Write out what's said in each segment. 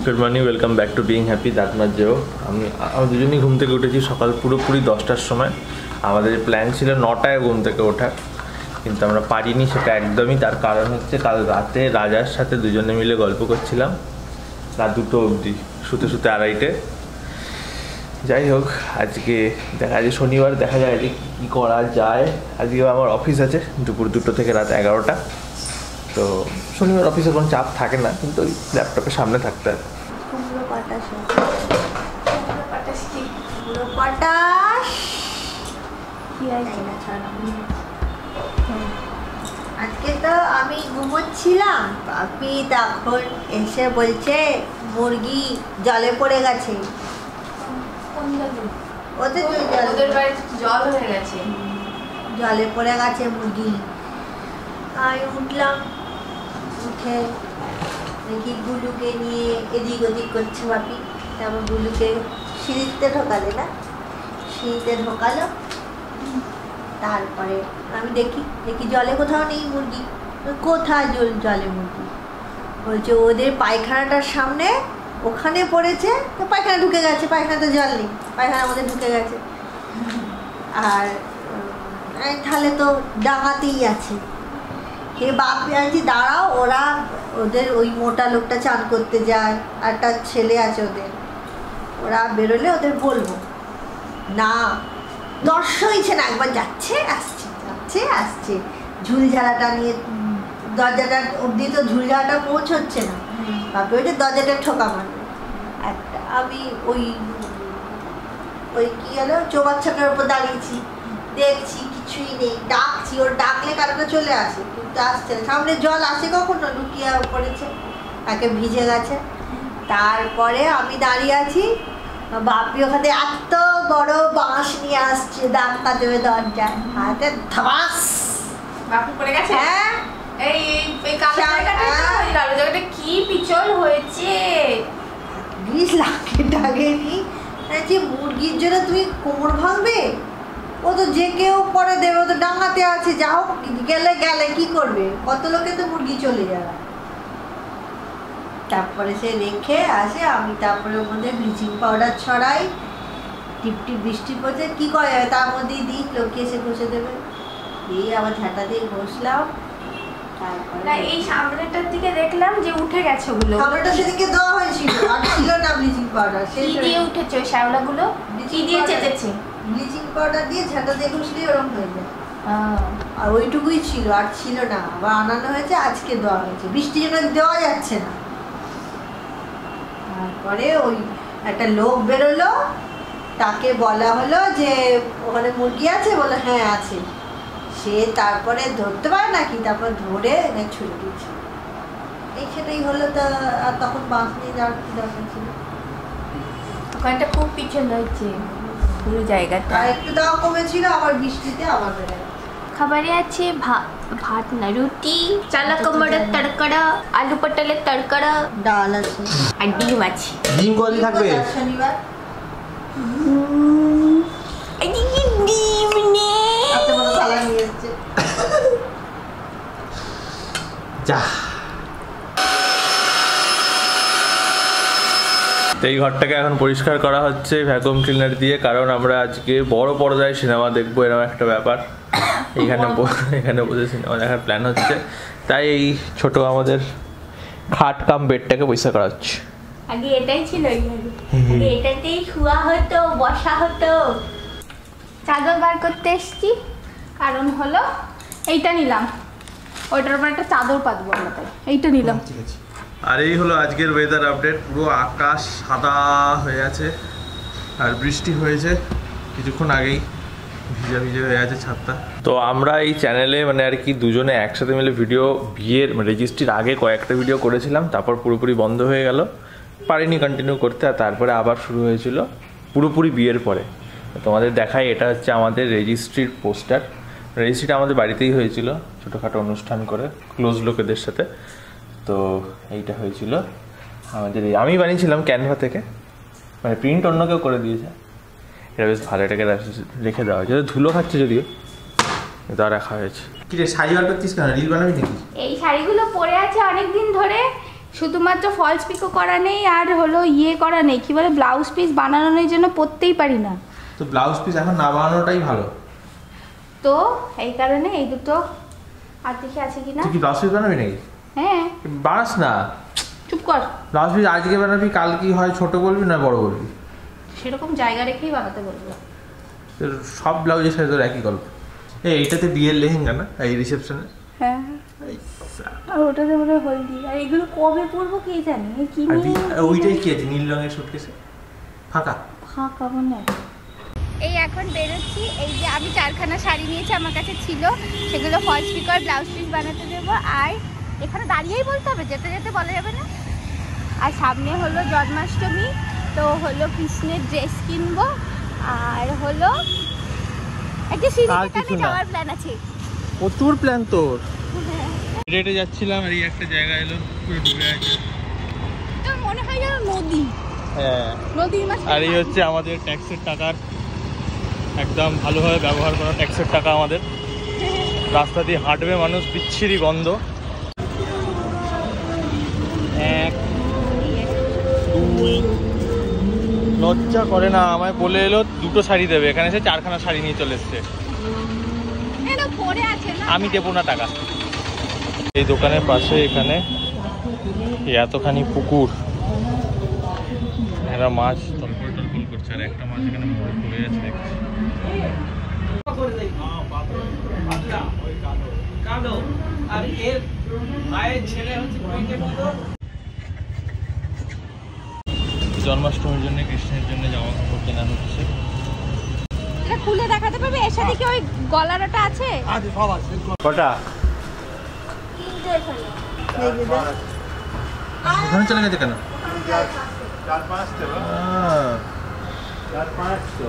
Good morning, welcome back to being happy that much যেও। আমি দুজনেই ঘুম থেকে উঠেছি সকাল পুরোপুরি 10টার সময়। আমাদের প্ল্যান ছিল 9টায় ঘুম থেকে ওঠার, কিন্তু আমরা পারিনি সেটা একদমই। তার কারণ হচ্ছে কাল রাতে রাজার সাথে দুজনে মিলে গল্প করছিলাম রাত 2টো অবধি, শুতে শুতে 2:30। যাই হোক, আজকে দেখা যায় শনিবার, দেখা যায় যে কী করা যায়। আজকে আমার অফিস আছে দুপুর 2টো থেকে রাত 11টা। তো শনিবার অফিসে কোনো চাপ থাকে না, কিন্তু ওই ল্যাপটপের সামনে থাকতে হয়। আজকে তো আমি ঘুমোচ্ছিলাম, পাপি তখন এসে বলছে মুরগি জলে পড়ে গেছে। ওদের বাড়িতে জল হয়ে গেছে, জলে পড়ে গেছে মুরগি। আমি উঠলাম, উঠে দেখি গুলুকে নিয়ে এদিক ওদিক করছে বাপি। তারপর গুলুকে সিঁড়িতে ঢোকালে না, সিঁড়িতে ঢোকালো। তারপরে আমি দেখি জলে কোথাও নেই মুরগি। কোথায় জলে মুরগি? বলছে ওদের পায়খানাটার সামনে ওখানে পড়েছে, তো পায়খানা ঢুকে গেছে। পায়খানা তো জল নেই, পায়খানার মধ্যে ঢুকে গেছে। আর তাহলে তো ডাঙাতেই আছে। হে বাপি আছি, দাঁড়াও, ওদের ওই মোটা লোকটা চান করতে যায়, একটা ছেলে আছে ওদের, ওরা বেরোলে ওদের বলবো না। দর্শইছে না, একবার যাচ্ছে আসছে, যাচ্ছে আসছে। ঝুলঝালাটা নিয়ে দরজাটা অবধি তো ঝুলঝালাটা পৌঁছচ্ছে না। বাপি ওই যে দরজাটা ঠোকা মারবে একটা। আমি ওই কি হলো চৌবাচ্চাটার উপর দাঁড়িয়েছি, দেখছি কিছুই নেই। ডাকছি, ওর ডাকলে কারোটা চলে আসে, কিন্তু আসছে না। সামনে জল আসে কখনো, লুকিয়ে পড়েছে, একে ভিজে গেছে। তারপরে আমি দাঁড়িয়ে আছি, বাপি ওখানে এত বড় বাঁশ নিয়ে আসছে, ধাক্কা দেবে দরজায়, হাতে ধাস। বাপি পড়ে গেছে। হ্যাঁ, এই কালো জায়গাটা কি পিছল হয়েছে। গ্রিস লাগেনি। মুরগির জন্য তুমি কোমর ভাঙবে? ও তো যে কেউ পরে দেবে, ও তো ডাঙাতে আছে। যা হোক, গেলে কি করবে? কত লোকে তো মুরগি চলে যাবে। তারপরে সে রেখে আসে, আমি তারপরে ওর মধ্যে ব্লিচিং পাউডার ছড়াই। টিপটিপ বৃষ্টি পড়ছে, কি করা যাবে, তার মধ্যেই দিই, লোকে এসে ঘষে দেবে। দিয়ে আবার ঝাঁটা দিয়ে ঘষলাম। না, এই সামনেটার দিকে দেখলাম যে উঠে গেছে ওগুলো। সামনেটা সেদিকে দেওয়া হয়েছিল, আর ছিল না ব্লিচিং পাউডার। কি দিয়ে উঠেছে ওই শ্যাওলাগুলো? কি দিয়ে চেঁচেছে? ব্লিচিং পাউডার দিয়ে ঝাঁটা দিয়ে ঘষলে ওরকম হয়ে যায়। আর ওইটুকুই ছিল, আর ছিল না। আবার আনানো হয়েছে, আজকে দেওয়া হয়েছে। বৃষ্টির জন্য দেওয়া যাচ্ছে না। তারপরে ওই একটা লোক বেরোলো, তাকে বলা হলো যে ওখানে মুরগি আছে, বলে হ্যাঁ আছে। সে তারপরে ধরতে পারে নাকি, তারপর ধরে ছুড়ে দিচ্ছে। এই সেটাই হলো। তা আর তখন বাঁশ নিয়ে যাওয়ার কি দরকার ছিল? ওখানটা খুব পিছল হয়েছে পুরো জায়গাটা। আর একটু দাও কমেছিল, আবার বৃষ্টিতে আবার বেড়ে গেল। খাবারে আছে ভাত না, রুটি, চালা কুমড়োর তরকারা, আলু পটলের তরকারা, ডাল আছে, আর ডিম আছে। ডিম কতদিন থাকবে? শনিবার ডিম নে এত বড় থালা নিয়ে এসেছে। যা। তো এই ঘরটাকে এখন পরিষ্কার করা হচ্ছে ভ্যাকুয়াম ক্লিনার দিয়ে, কারণ আমরা আজকে বড় পর্দায় সিনেমা দেখবো, এরকম একটা ব্যাপার। এখানে বসে সিনেমা দেখার প্ল্যান হচ্ছে, তাই এই ছোট আমাদের খাট কাম বেডটাকে পরিষ্কার করা হচ্ছে। আগে এটাই ছিল, আগে এটাতেই শোয়া হতো, বসা হতো। চাদর বার করতে এসছি, কারণ হলো এইটা নিলাম, ওইটার উপর একটা চাদর পাতবো আমরা, তাই এইটা নিলাম। আর এই হলো আজকের ওয়েদার আপডেট। পুরো আকাশ সাদা হয়ে আছে, আর বৃষ্টি হয়েছে কিছুক্ষণ আগেই, ভিজে হয়ে আছে ছাদটা। তো আমরা এই চ্যানেলে মানে আর কি দুজনে একসাথে মিলে ভিডিও, বিয়ের রেজিস্ট্রির আগে কয়েকটা ভিডিও করেছিলাম, তারপর পুরোপুরি বন্ধ হয়ে গেল, পারিনি কন্টিনিউ করতে। আর তারপরে আবার শুরু হয়েছিল পুরোপুরি বিয়ের পরে। তোমাদের দেখাই, এটা হচ্ছে আমাদের রেজিস্ট্রির পোস্টার। রেজিস্ট্রিটা আমাদের বাড়িতেই হয়েছিল, ছোটোখাটো অনুষ্ঠান করে ক্লোজ লোকেদের সাথে। তো এইটা হয়েছিল আমাদের, আমি বানিয়েছিলাম ক্যানভা থেকে, মানে প্রিন্ট অন্য কেউ করে দিয়েছে। এটা বেশ ভালো, এটাকে রেখে দেওয়া হয়েছে, ধুলো খাচ্ছে যদিও, এটা রাখা হয়েছে। কি রে শাড়ি বার করছিস কেন? রিল বানাবি নাকি? এই শাড়িগুলো পরে আছে অনেক দিন ধরে, শুধুমাত্র ফলস পিকো করা নেই আর হলো ইয়ে করা নেই, কি বলে ব্লাউজ পিস বানানোর জন্য পরতেই পারি না। তো ব্লাউজ পিস এখন না বানানোটাই ভালো। তো এই কারণে এই দুটো আর দেখি আছে কি না। তুই কি ব্লাউজ পিস বানাবি নাকি? হ্যাঁ। বানাস না, চুপ কর। ব্লাউজ পিস আজকে বানাবি, কাল কি হয় ছোট বলবি না বড় বলবি? সেরকম জায়গা রেখেই বানাতে বলবো। তোর সব ব্লাউজের সাথে তোর একই গল্প। এইটাতে বিয়ের লেহেঙ্গা না, এই রিসেপশনে? হ্যাঁ। আর ওটাতে মনে হয় হলদি। আর এগুলো কবে পরবো কে জানে। ওইটাই কি আছে নীল রঙের সুটকেসে? ফাঁকা ফাঁকা মনে হয়। এই এখন বেরোচ্ছি। এই যে আমি 4খানা শাড়ি নিয়েছি, আমার কাছে ছিল, সেগুলো ফলস পিকো আর ব্লাউজ পিস বানাতে দেবো। আর এখানে দাঁড়িয়েই বলতে হবে, যেতে যেতে বলা যাবে না। আর সামনে হলো জন্মাষ্টমী, তো হলো কৃষ্ণের ড্রেস কিনবো। আর হলো একটা সিনেমাতে যাওয়ার প্ল্যান আছে। প্রচুর প্ল্যান তোর। হেঁটে যাচ্ছিলাম আর এই একটা জায়গা এলো পুরো ডুবে আছে। তো মনে হয় যেন নদী। হ্যাঁ, নদীর মাছ। আর এই হচ্ছে আমাদের ট্যাক্সের টাকার, একদম ভালোভাবে ব্যবহার করা ট্যাক্সের টাকা আমাদের। রাস্তা দিয়ে হাঁটবে মানুষ, বিচ্ছিরি গন্ধ। 1 2 লজ্জা করে না, আমায় বলে এলো 2টো শাড়ি দেবে, এখানে এসে 4খানা শাড়ি নিয়ে চলে এসছে। আমি দেবো না টাকা। এই দোকানের পাশে এখানে এতখানি পুকুর, এরা মাছ তলপল টলপল করছে, আর একটা মাছ এখানে মরে পড়ে আছে দেখছি। জন্মাষ্টমীর জন্য কৃষ্ণের জন্য জামা কাপড় কেনা হচ্ছে। এটা খুলে দেখাতে পারবে? এর সাথে কি ওই গলারটা আছে? আছে, সব আছে। কটা? ওখানে চলে গেছে কেন? 4-5 তো।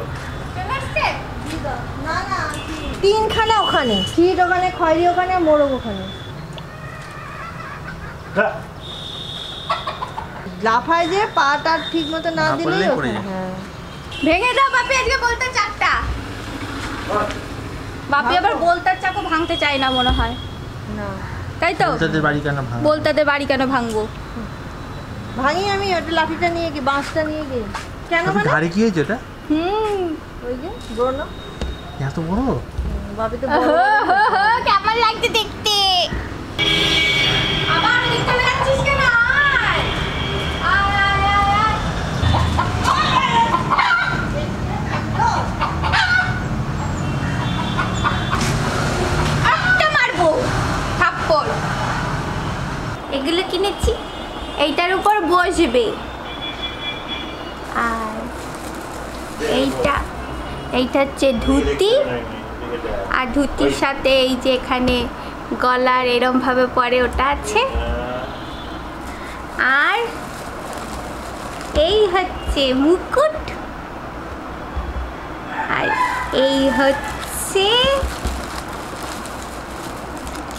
না না 3খানা ওখানে, সিট ওখানে, খয়রি ওখানে, মোরগ ওখানে। লাফায় যে পাটা ঠিক মতো না দিলেই ওখানে। হ্যাঁ, ভেঙে দাও বাপি, আজকে বলতে চাকটা। বাপি আবার বলতার চাকু ভাঙতে চায় না মনে হয়। না তাই তো? বলতাদের বাড়ি কেন ভাঙবো? বলতাদের বাড়ি কেন ভাঙবো? ভাঙি আমি ওটা লাঠিটা নিয়ে গিয়ে, বাঁশটা নিয়ে গিয়ে। কেন মানে? ধারে কি হয়েছে এটা? ওই যে বড় না, এত বড়? বাপি তো বড়। কেমন লাগছে দেখতে? আবার দেখতে যাচ্ছিস কেন? এগুলো কিনেছি, এইটার উপর বসবে। আর এইটা হচ্ছে ধুতি, আর ধুতির সাথে এই যে এখানে গলার এরম ভাবে পরে ওটা আছে। আর এই হচ্ছে মুকুট, আর এই হচ্ছে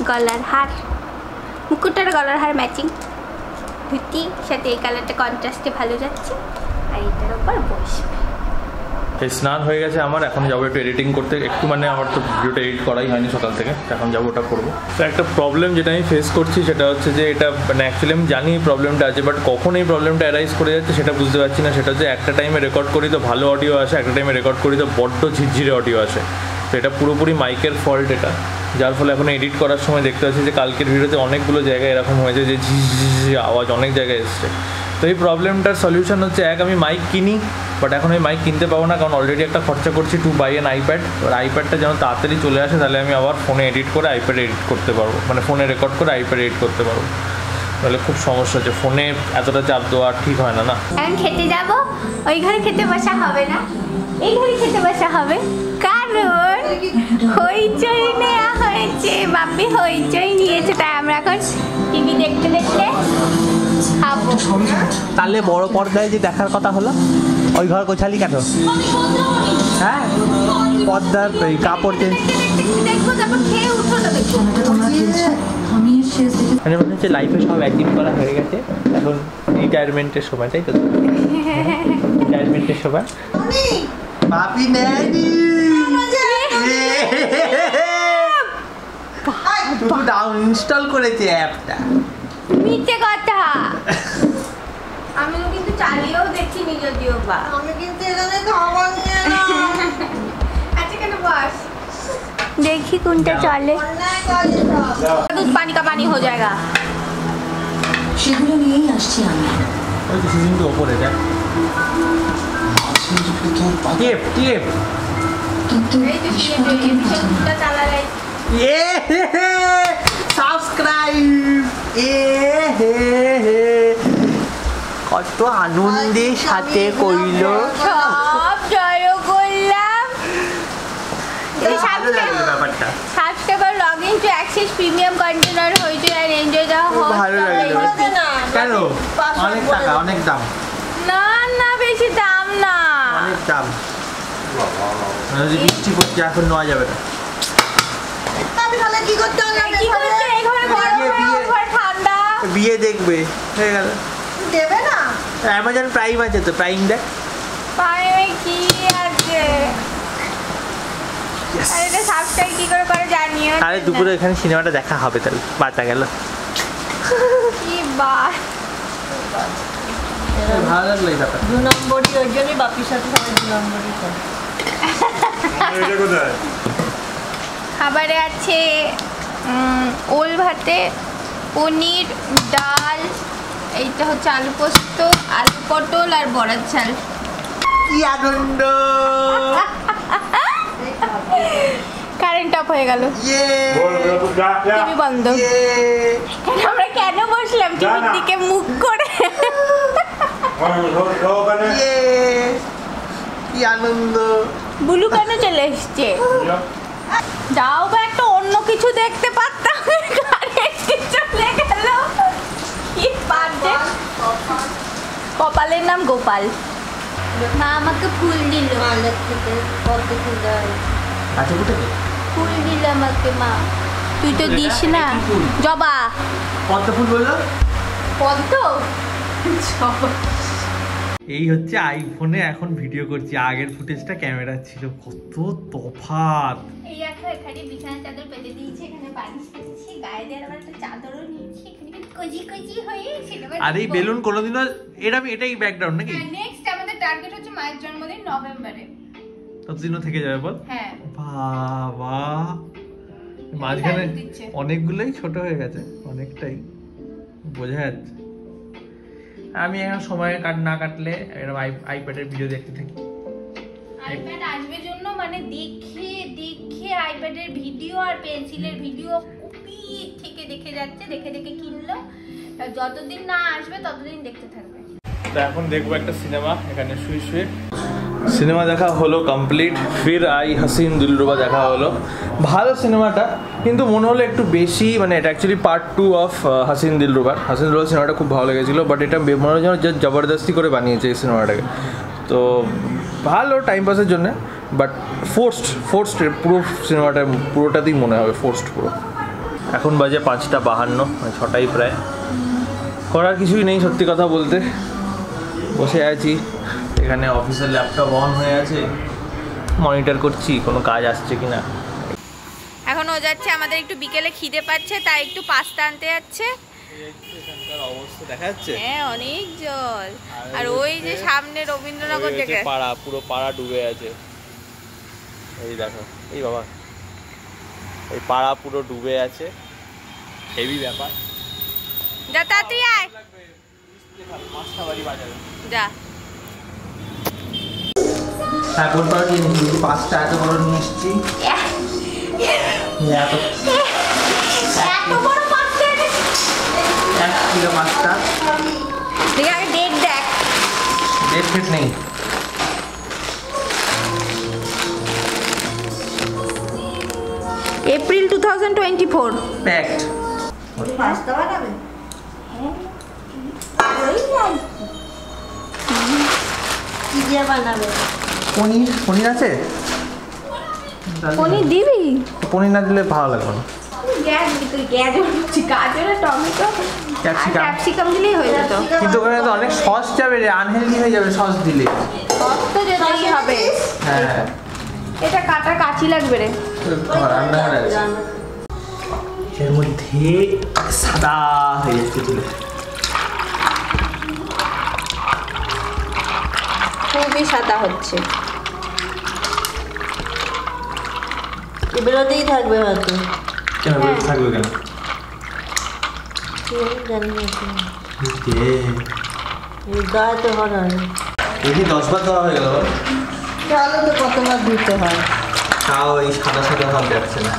গলার হার। মুকুটটার গলার হার ম্যাচিং, ধুতি সাথে এই কালারটা কন্ট্রাস্টে ভালো যাচ্ছে। আর এটার উপর বসবে। স্নান হয়ে গেছে আমার, এখন যাবো একটু এডিটিং করতে। একটু মানে আমার তো ভিডিওটা এডিট করাই হয়নি সকাল থেকে, এখন যাবো ওটা করবো। তো একটা প্রবলেম যেটা আমি ফেস করছি সেটা হচ্ছে যে এটা মানে অ্যাকচুয়ালি আমি জানি প্রবলেমটা আছে, বাট কখন এই প্রবলেমটা অ্যারাইজ করে যাচ্ছে সেটা বুঝতে পারছি না। সেটা হচ্ছে একটা টাইমে রেকর্ড করি তো ভালো অডিও আসে, একটা টাইমে রেকর্ড করি তো বড্ড ঝিরঝিরে অডিও আসে। তো এটা পুরোপুরি মাইকের ফল্ট এটা, যার ফলে এখন এডিট করার সময় দেখতে পাচ্ছি যে কালকের ভিডিওতে অনেকগুলো জায়গায় এরকম হয়েছে যে ঝিঝি আওয়াজ অনেক জায়গায় এসছে। তো এই প্রবলেমটার সলিউশন হচ্ছে, আমি মাইক কিনি, বাট এখন আমি মাইক কিনতে পাবো না, কারণ অলরেডি একটা খরচা করছি টু বাই অ্যান আইপ্যাড। এবার আইপ্যাডটা যেন তাড়াতাড়ি চলে আসে, তাহলে আমি আবার ফোনে এডিট করে আইপ্যাডে এডিট করতে পারবো, মানে ফোনে রেকর্ড করে আইপ্যাডে এডিট করতে পারবো। তাহলে খুব সমস্যা হচ্ছে, ফোনে এতটা চাপ দেওয়া ঠিক হয় না। না এখন খেতে যাব, ওই ঘরে খেতে বসা হবে না, এই ঘরে খেতে বসা হবে, কারণ হইচই নেওয়া হয়েছে। বাপি হইচই নিয়েছে, তাই আমরা এখন টিভি দেখতে দেখতে খাবো। তাহলে বড় পর্দায় যে দেখার কথা হলো, ওই ঘর গোছালি কেন? হ্যাঁ, পর্দার কাপড় চেঞ্জ দেখবো, তারপর খেয়ে উঠো না দেখবো। মানে মনে হচ্ছে লাইফে সব অ্যাচিভ করা হয়ে গেছে, এখন রিটায়ারমেন্টের সময়, তাই তো? রিটায়ারমেন্টের সময় বাপি নেয়নি, শুধু ডাউন ইনস্টল করেছে অ্যাপটা। মিথ্যে কথা। আমি তো কিন্তু চালিয়েও দেখিনি যদিও বা। আমি কিন্তু এখানে খাবার নিয়ে এলাম। আচ্ছা কেন বস, देखी কোনটা চলে। दूध पानी का पानी हो जाएगा। সেগুলো নিয়েই আসছি আমি। ওই তো সিজনটা ওপরে দেখ। টিপ টিপ কিন্তু এই যে বিস্ফোরকের কথা দুধটা চালালে সাবস্ক্রাইব কত আনন্দের সাথে কইল। সব জয় করলাম। এই ব্যাপারটা subscriber log in to access premium content হইতে আর এনজয় দা হোল। ভালো লাগলো। কেন? অনেক টাকা, অনেক দাম। না না বেশি দাম না। অনেক দাম। যদি বৃষ্টি পড়ছে এখন নেওয়া যাবে না। আমি তাহলে কি করতে হবে? কি করতে এই ঘরে গরম বিয়ে, ওই ঘরে ঠান্ডা। বিয়ে দেখবে হয়ে গেল। দেবে না? অ্যামাজন প্রাইম আছে তো, প্রাইম দেখ। পায়ে কি আছে? আরে এটা সাবস্ক্রাইব কি করে জানিও। তাহলে দুপুরে এখানে সিনেমাটা দেখা হবে, তাহলে বাঁচা গেল। কি বাত। ভালো লাগলো এই ব্যাপার। 2 নম্বরই, ওই জন্যই বাপির সাথে সবাই 2 নম্বরই করে। খাবারে আছে ওল ভাতে, পনির, ডাল, এইটা হচ্ছে আলু পোস্ত, আলু পটল আর বড়ার ঝাল। কি আনন্দ। কারেন্ট অফ হয়ে গেল, টিভি বন্ধ। কেন আমরা কেন বসলাম টিভির দিকে মুখ করে? কি আনন্দ। বুলু কেন চলে এসছে? যাও বা একটা অন্য কিছু দেখতে পারতাম, কারেন্ট চলে গেল। কি পারছে। কপালের নাম গোপাল। মা আমাকে ফুল দিল, মালের থেকে পদ্ম ফুল দেওয়া হয়েছে। আচ্ছা কোথায়? ফুল দিল আমাকে মা। তুই তো দিস না। জবা। পদ্ম ফুল বললো? পদ্ম। এই হচ্ছে আইফোনে এখন ভিডিও করছি, আগের ফুটেজটা ক্যামেরা ছিল, কত তফাৎ। এই দেখো এখানে বিছানা চাদর পেতে দিয়েছি, এখানে বালিশ পেতেছি, গায়ে দিয়ে আবার একটা চাদরও নিয়েছি, এখানে কজি কজি হয়ে সেটা। আর এই বেলুন কোনোদিনও এটাই ব্যাকগ্রাউন্ড নাকি? নেক্সট আমাদের টার্গেট হচ্ছে মায়ের জন্মদিন নভেম্বরে। ততদিনও থেকে যাবে বল। হ্যাঁ বাবা, মাঝখানে টাইম দিচ্ছে। অনেকগুলোই ছোট হয়ে গেছে, অনেকটাই বোঝা যাচ্ছে। আমি এখন সময় না কাটলে এরকম আইপ্যাডের ভিডিও দেখতে থাকি। আইপ্যাড আসবে জন্য মানে দেখে দেখে আইপ্যাডের ভিডিও আর পেন্সিলের ভিডিও কপি থেকে দেখে যাচ্ছে, দেখে দেখে কিনলো। যতদিন না আসবে ততদিন দেখতে থাকবে। তো এখন দেখবো একটা সিনেমা, এখানে শুয়ে শুয়ে। সিনেমা দেখা হলো কমপ্লিট, ফির আই হাসিন দিলরুবা দেখা হলো। ভালো সিনেমাটা, কিন্তু মনে হলো একটু বেশি, মানে এটা অ্যাকচুয়ালি পার্ট 2 অফ হাসিন দিলরুবার। হাসিন দিলরুবার সিনেমাটা খুব ভালো লেগেছিলো, বাট এটা মনে হয় যেন জবরদস্তি করে বানিয়েছে এই সিনেমাটাকে। তো ভালো টাইম পাসের জন্য, বাট ফোর্সড পুরো সিনেমাটা পুরোটাতেই মনে হবে ফোর্সড পুরো। এখন বাজে 5:52, 6টাই প্রায়। করার কিছুই নেই সত্যি কথা বলতে, বসে আছি এখানে, অফিসের ল্যাপটপ অন হয়ে আছে, মনিটর করছি কোনো কাজ আসছে কিনা। এখন ও যাচ্ছে, আমাদের একটু বিকেলে খিদে পাচ্ছে, তাই একটু পাস্তা আনতে যাচ্ছে। অবস্থা দেখা যাচ্ছে, হ্যাঁ অনেক জল। আর ওই যে সামনে রবীন্দ্রনগর থেকে পাড়া, পুরো পাড়া ডুবে আছে। এই দেখো, এই বাবা, এই পাড়া পুরো ডুবে আছে, হেভি ব্যাপার। যা তাড়াতাড়ি আয়, যা। এখন তো কি 5টা এত বড় নিয়ে এসছি। এত বড় পাস্তা এনেছিস? 1 কিলো পাস্তা। দেখ আগে ডেট দেখ। ডেট ফেট নেই। এপ্রিল 2024। প্যাকড। পাস্তা বানাবে? কি দিয়ে বানাবে? পনির আছে? পনির দিবি? পনির না দিলে ভালো লাগবে না। গাজর আর টমেটো ক্যাপসিকাম। ক্যাপসিকাম দিলেই হয়ে যেত। কিন্তু ওখানে তো অনেক সস যাবে রে, আনহেলদি হয়ে যাবে সস দিলে। সস তো যেতেই হবে। হ্যাঁ, এটা কাটা কাঁচি লাগবে রে। রান্নাঘরে আছে। এর মধ্যে সাদা হয়ে যাচ্ছে তুলে। খুবই সাদা হচ্ছে, বেরোতেই থাকবে হয়তো। কেন বেরোতে থাকবে কেন? জানি না এই গায়ে তো হয় না, এই 10 বার দেওয়া হয়ে গেল, জলে তো কতবার ধুতে হয়। তাও এই সাদা সাদা ভাব যাচ্ছে না।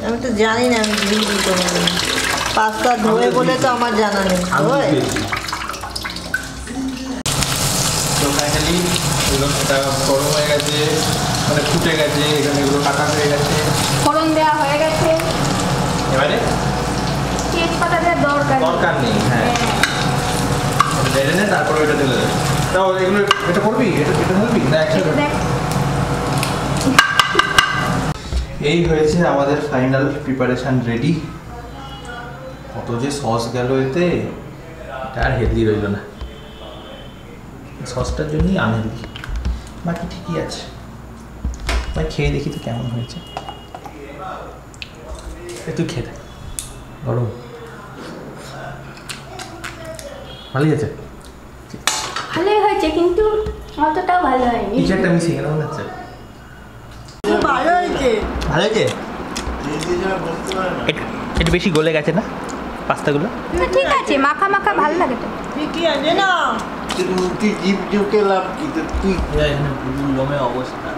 আমি তো জানি না, আমি ধুই দিতে পারবো না। পাস্তা ধোয়ে বলে তো আমার জানা নেই। ধোয়ে তো ফাইনালি এগুলো গরম হয়ে গেছে, মানে ফুটে গেছে, এখানে এগুলো কাটা হয়ে গেছে। ফোড়ন দেওয়া হয়ে গেছে, এবারে তেজপাতা দেওয়ার দরকার নেই। হ্যাঁ, বেড়ে নে, তারপরে ওইটা ঢেলে দেবে। তাও এগুলো এটা করবি, এটা ঢালবি না একসাথে? দেখ এই হয়েছে আমাদের ফাইনাল প্রিপারেশন রেডি। কত যে সস গেল এতে, এটা আর হেলদি রইল না। সসটার জন্যই আনহেলদি, বাকি ঠিকই আছে। ভাই খেয়ে দেখি তো কেমন হয়েছে। একটু খেয়ে দেখ, গরম ভালোই আছে। ভালোই হয়েছে, কিন্তু অতটাও ভালো হয়নি। কিছু একটা মিশিয়ে গেল মনে হচ্ছে। ভালো হয়েছে। ভালো হয়েছে, একটু বেশি গলে গেছে না পাস্তাগুলো? না, ঠিক আছে, মাখা মাখা ভালো লাগে তো। ঠিকই আছে না, তুই জিপ ঢুকে লাভ কি তুই এখানে বুলুর লোমে অবস্থা,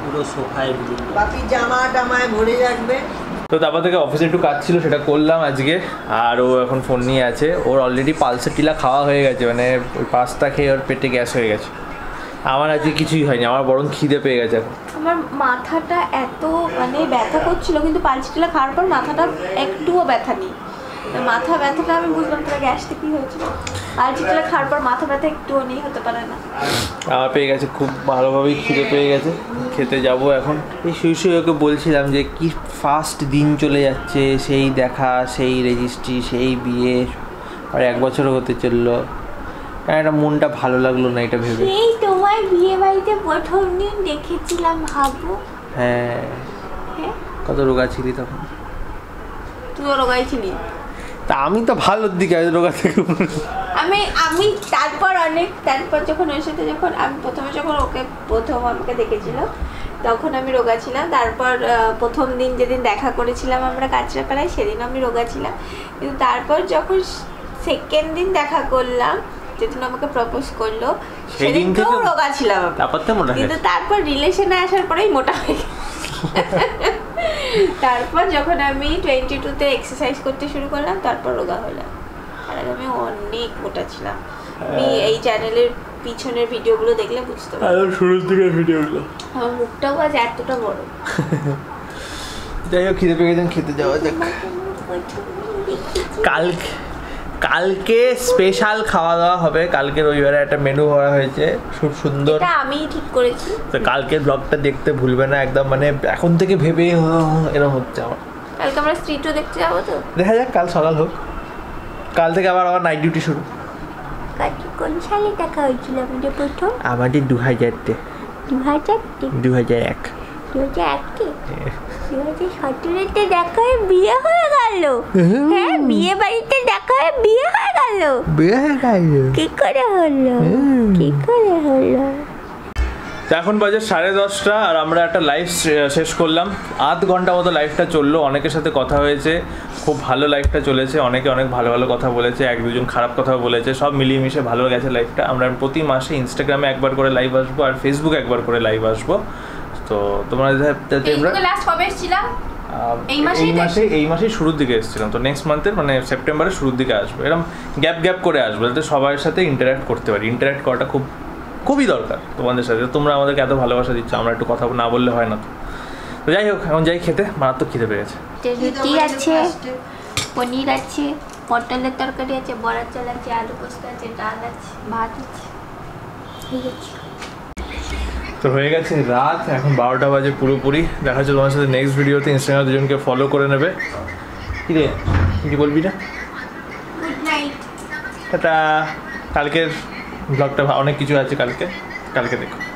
পুরো সোফায় বুলুর। বাকি জামা টামায় ভরে রাখবে। তো তারপর থেকে অফিসে একটু কাজ ছিল, সেটা করলাম আজকে। আর ও এখন ফোন নিয়ে আছে। ওর অলরেডি পালসের টিলা খাওয়া হয়ে গেছে, মানে ওই পাস্তা খেয়ে ওর পেটে গ্যাস হয়ে গেছে। আমার আজকে কিছুই হয়নি, আমার বরং খিদে পেয়ে গেছে এখন। আমার মাথাটা এত মানে ব্যথা করছিল, কিন্তু পালসিটিলা খাওয়ার পর মাথাটা একটুও ব্যথা নেই। মাথা ব্যথাটা আমি বুঝলাম তাহলে গ্যাসটা কি হয়েছিল। পালসিটিলা খাওয়ার পর মাথা ব্যথা একটুও নেই, হতে পারে না। আমার পেয়ে গেছে, খুব ভালোভাবেই খিদে পেয়ে গেছে। খেতে যাব এখন। এই শুয়ে শুয়ে ওকে বলছিলাম যে কি ফাস্ট দিন চলে যাচ্ছে, সেই দেখা, সেই রেজিস্ট্রি, সেই বিয়ে, আর 1 বছরও হতে চললো। একটা মনটা ভালো লাগলো না এটা ভেবে। এই তোমার বিয়ে বাড়িতে প্রথম দিন দেখেছিলাম, ভাবো। হ্যাঁ, হ্যাঁ, কত রোগা ছিলি তখন। তুইও রোগাইছিলি। তা আমি তো ভালোর দিকে রোগা থেকে। আমি তারপর যখন ওর সাথে আমি প্রথমে ওকে আমাকে দেখেছিল, তখন আমি রোগা ছিলাম। তারপর প্রথম দিন যেদিন দেখা করেছিলাম আমরা কাঁচরাপাড়ায়, সেদিন আমি রোগা ছিলাম। কিন্তু তারপর যখন সেকেন্ড দিন দেখা করলাম, যেদিন আমাকে প্রপোজ করলো, সেদিন তো রোগা ছিলাম আমি। কিন্তু তারপর রিলেশনে আসার পরেই মোটা হয়ে গেছে। তারপর যখন আমি 22-তে এক্সারসাইজ করতে শুরু করলাম, তারপর রোগা হলাম। আর আগে আমি অনেক মোটা ছিলাম। আমি এই চ্যানেলের পিছনের ভিডিওগুলো দেখলে বুঝতে পারবো। শুরুর দিকের ভিডিওগুলো। আমার মুখটাও আজ এতটা বড়। যাই হোক, খিদে পেয়ে গেছেন, খেতে যাওয়া যাক। কালকে স্পেশাল খাওয়া দাওয়া হবে। কালকে রবিবারে একটা মেনু করা হয়েছে খুব সুন্দর। এটা আমি ঠিক করেছি। তো কালকের ব্লগটা দেখতে ভুলবে না একদম, মানে এখন থেকে ভেবে এরকম হচ্ছে আমার। কালকে আমরা স্ট্রিটও দেখতে যাবো তো। দেখা যাক, কাল সকাল হোক। কাল থেকে আবার নাইট ডিউটি শুরু। কালকে কোন সালে দেখা হয়েছিল আমাদের প্রথম? আমাদের 2000-তে। 2000-তে? 2001। 2001-তে? 2017-তে দেখা হয়ে বিয়ে হয়ে গেল। হ্যাঁ, বিয়ে বাড়িতে দেখা হয়ে বিয়ে হয়ে গেল। কি করে হলো? কি করে হলো? এখন বাজে 10:30 আর আমরা একটা লাইভ শেষ করলাম। 8 ঘন্টা মতো লাইভটা চললো। অনেকের সাথে কথা হয়েছে, খুব ভালো লাইভটা চলেছে। অনেকে অনেক ভালো ভালো কথা বলেছে, 1-2জন খারাপ কথা বলেছে, সব মিলিয়ে মিশে ভালো গেছে লাইভটা। আমরা প্রতি মাসে ইনস্টাগ্রামে একবার করে লাইভ আসবো, আর ফেসবুকে একবার করে লাইভ আসবো। তো তোমরা লাস্ট কবে এসেছিলাম? এই মাসেই শুরুর দিকে এসেছিলাম। তো নেক্সট মান্থের মানে সেপ্টেম্বরের শুরুর দিকে আসবো। এরকম গ্যাপ করে আসবো, যাতে সবার সাথে ইন্টারাক্ট করতে পারি। ইন্টারাক্ট করাটা খুবই দরকার তোমাদের সাথে। তোমরা আমাদেরকে এত ভালোবাসা দিচ্ছ, আমরা একটু কথা না বললে হয় না। তো যাই হোক, এখন যাই খেতে, মারাত্মক খিদে পেয়ে গেছে। রুটি আছে, পনির আছে, পটলের তরকারি আছে, বড়া চাল আছে, আলু পোস্ত আছে, ডাল আছে, ভাত আছে। ঠিক আছে, তো হয়ে গেছে রাত, এখন 12টা বাজে পুরোপুরি। দেখা হচ্ছে তোমার সাথে নেক্সট ভিডিওতে। ইনস্টাগ্রামে 2জনকে ফলো করে নেবে। কি রে, কি বলবি না? Good night. এটা কালকের ব্লগটা অনেক কিছু আছে, কালকে দেখো।